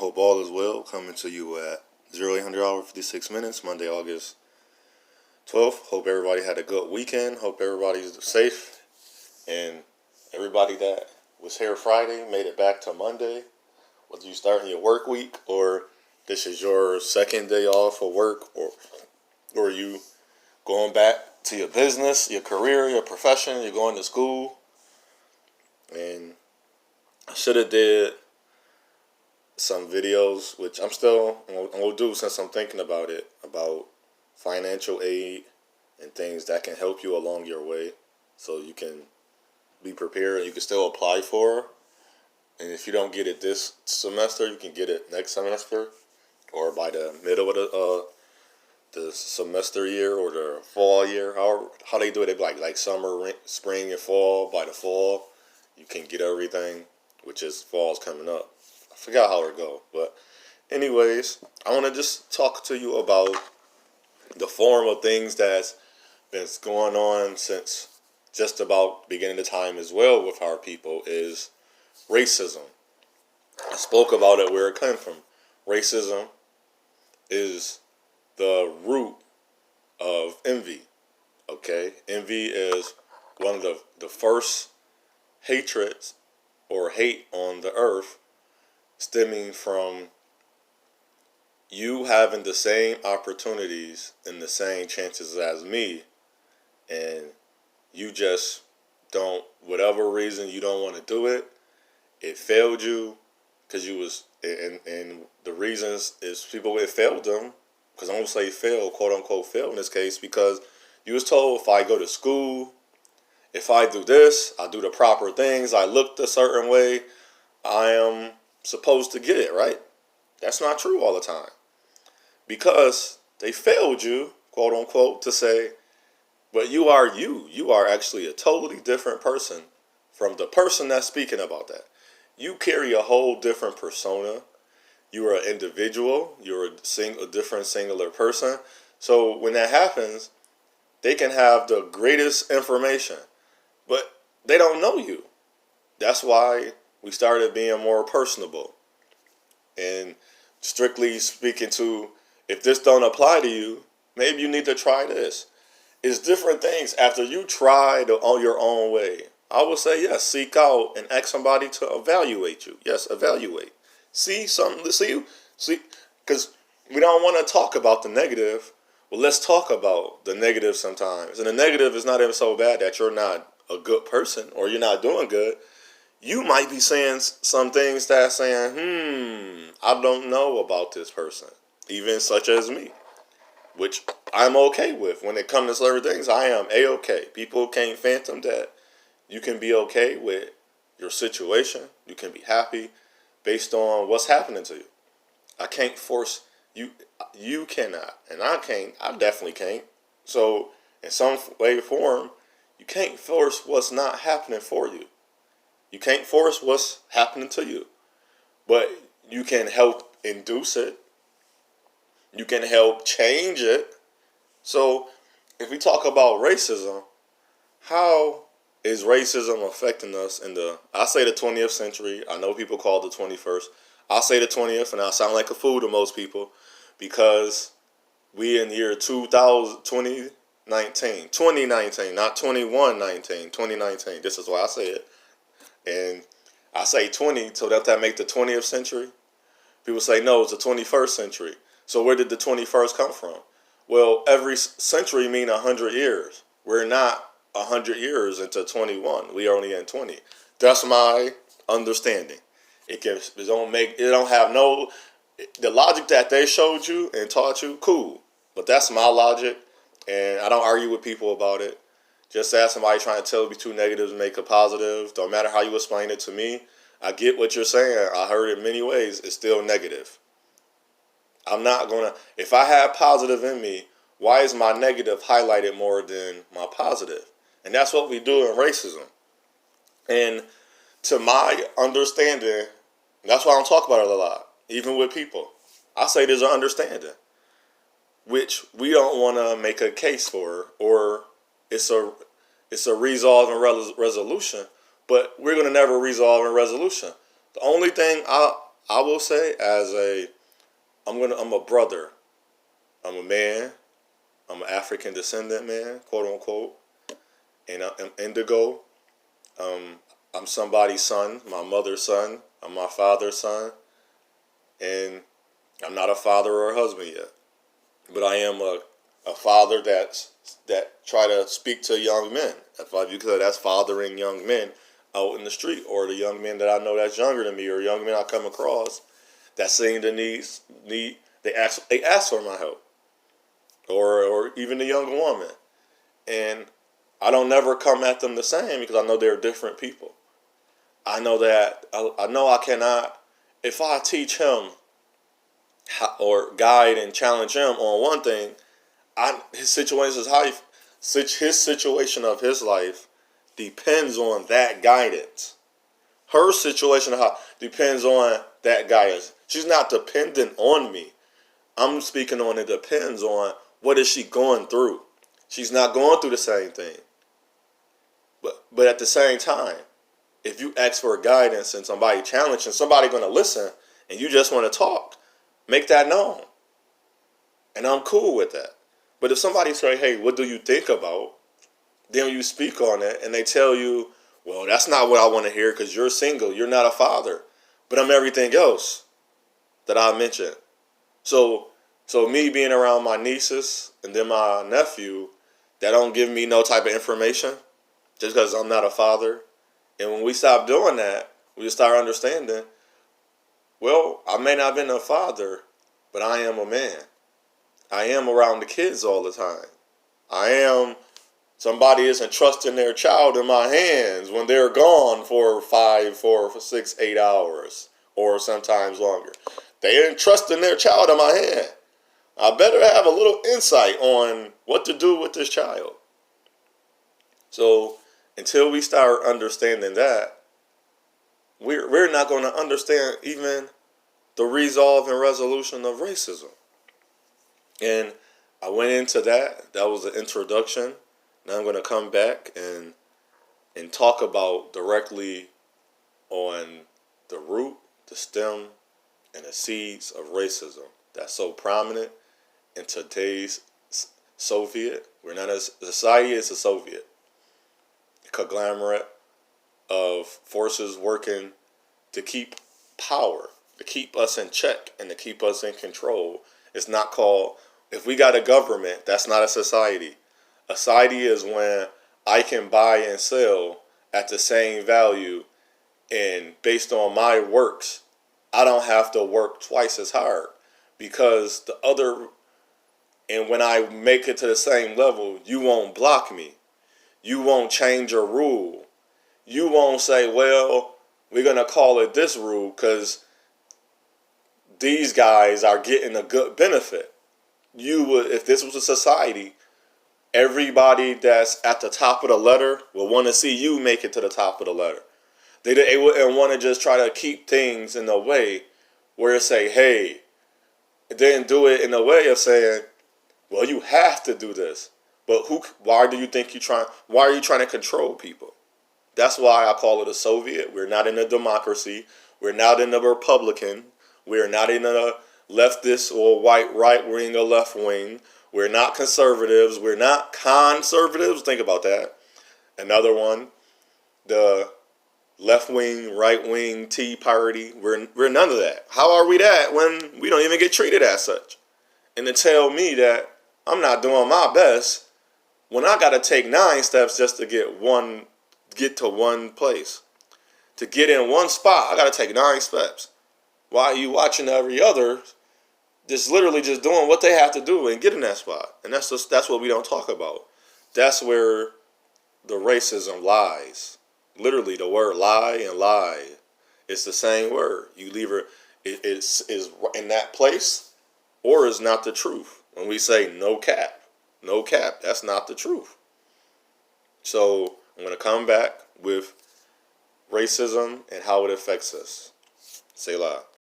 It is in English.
Hope all is well. Coming to you at 0800 hour 56 minutes, Monday, August 12th. Hope everybody had a good weekend. Hope everybody's safe. And everybody that was here Friday made it back to Monday. Whether you starting your work week or this is your second day off of work or you going back to your business, your career, your profession, you're going to school. And I should have did some videos, which I'm gonna do since I'm thinking about it, about financial aid and things that can help you along your way, so you can be prepared and you can still apply for. And if you don't get it this semester, you can get it next semester, or by the middle of the semester year or the fall year. How they do it? They like summer, spring, and fall. By the fall, you can get everything, which is fall's coming up. I forgot how it go, but anyways, I want to just talk to you about the form of things that's been going on since just about beginning of time as well with our people is racism. I spoke about it where it came from. Racism is the root of envy. Okay, envy is one of the first hatreds or hate on the earth, stemming from you having the same opportunities and the same chances as me, and you just don't, whatever reason you don't want to do it, it failed you because you was, and the reasons is people, it failed them, because I'm going to say fail, quote unquote fail in this case, because you was told if I go to school, if I do this, I do the proper things, I looked a certain way, I am supposed to get it, right? That's not true all the time. Because they failed you, quote unquote, to say, but you are you. You are actually a totally different person from the person that's speaking about that. You carry a whole different persona. You are an individual. You're a different singular person. So when that happens, they can have the greatest information, but they don't know you. That's why we started being more personable and strictly speaking to, if this don't apply to you, maybe you need to try this. It's different things after you try on your own way. I would say yes, seek out and ask somebody to evaluate you. Yes, evaluate. See something, see, because we don't want to talk about the negative. Well, let's talk about the negative sometimes. And the negative is not even so bad that you're not a good person or you're not doing good. You might be saying some things that saying, I don't know about this person, even such as me, which I'm okay with. When it comes to certain things, I am A-okay. People can't phantom that. You can be okay with your situation. You can be happy based on what's happening to you. I can't force you. You cannot, and I can't. I definitely can't. So in some way or form, you can't force what's not happening for you. You can't force what's happening to you, but you can help induce it. You can help change it. So if we talk about racism, how is racism affecting us in I say the 20th century. I know people call it the 21st. I say the 20th, and I sound like a fool to most people because we in the year 2019, not 2119, 2019. This is why I say it. And I say 20, so that make the 20th century. People say, no, it's the 21st century. So where did the 21st come from? Well, every century mean 100 years. We're not 100 years into 21. We are only in 20. That's my understanding. It don't have no, the logic that they showed you and taught you, cool. But that's my logic, and I don't argue with people about it. Just ask somebody trying to tell me two negatives make a positive. Don't matter how you explain it to me. I get what you're saying. I heard it many ways. It's still negative. I'm not going to, if I have positive in me, why is my negative highlighted more than my positive? And that's what we do in racism. And to my understanding, that's why I don't talk about it a lot, even with people. I say there's an understanding, which we don't want to make a case for, or it's a resolve and resolution, but we're going to never resolve and resolution. The only thing I will say, I'm a brother. I'm a man. I'm an African descendant man, quote unquote, and I'm indigo. Um, I'm somebody's son, my mother's son. I'm my father's son, and I'm not a father or a husband yet. But I am a father that try to speak to young men. If I you could, that's fathering young men out in the street, or the young men that I know that's younger than me, or young men I come across that seem to need they ask for my help, or even the young woman, and I don't never come at them the same because I know they're different people. I know that I know I cannot if I teach him or guide and challenge him on one thing. His situation is how his situation of his life depends on that guidance. Her situation of how depends on that guidance. She's not dependent on me. I'm speaking on it depends on what is she going through. She's not going through the same thing. But at the same time, if you ask for guidance and somebody challenging, somebody gonna listen and you just want to talk, make that known. And I'm cool with that. But if somebody say, hey, what do you think about? Then you speak on it and they tell you, well, that's not what I want to hear because you're single. You're not a father. But I'm everything else that I mentioned. So me being around my nieces and then my nephew, that don't give me no type of information just because I'm not a father. And when we stop doing that, we just start understanding, well, I may not have been a father, but I am a man. I am around the kids all the time. I am somebody isn't trusting their child in my hands when they're gone for 5, 4, 6, 8 hours or sometimes longer. They ain't trusting their child in my hand. I better have a little insight on what to do with this child. So until we start understanding that, we're not going to understand even the resolve and resolution of racism. And I went into that. That was the introduction. Now I'm going to come back and talk about directly on the root, the stem, and the seeds of racism that's so prominent in today's Soviet. We're not a society, it's a Soviet conglomerate of forces working to keep power, to keep us in check, and to keep us in control. It's not called, if we got a government, that's not a society. A society is when I can buy and sell at the same value, and based on my works, I don't have to work twice as hard because the other, and when I make it to the same level, you won't block me. You won't change a rule. You won't say, well, we're going to call it this rule because these guys are getting a good benefit. You would, if this was a society, everybody that's at the top of the letter will want to see you make it to the top of the letter. They wouldn't want to just try to keep things in a way where it say, hey, then do it in a way of saying, well, you have to do this. But why do you think why are you trying to control people? That's why I call it a Soviet. We're not in a democracy. We're not in a Republican. We're not in a leftist or white right wing or left wing. We're not conservatives. We're not conservatives. Think about that. Another one, the left wing, right wing, Tea Party. We're none of that. How are we that when we don't even get treated as such? And to tell me that I'm not doing my best when I got to take 9 steps just to get to one place. To get in one spot, I got to take 9 steps. Why are you watching every other just literally just doing what they have to do and get in that spot? And that's what we don't talk about. That's where the racism lies. Literally, the word lie and lie, it's the same word. You leave it is in that place or is not the truth. When we say no cap, that's not the truth. So I'm going to come back with racism and how it affects us. Selah.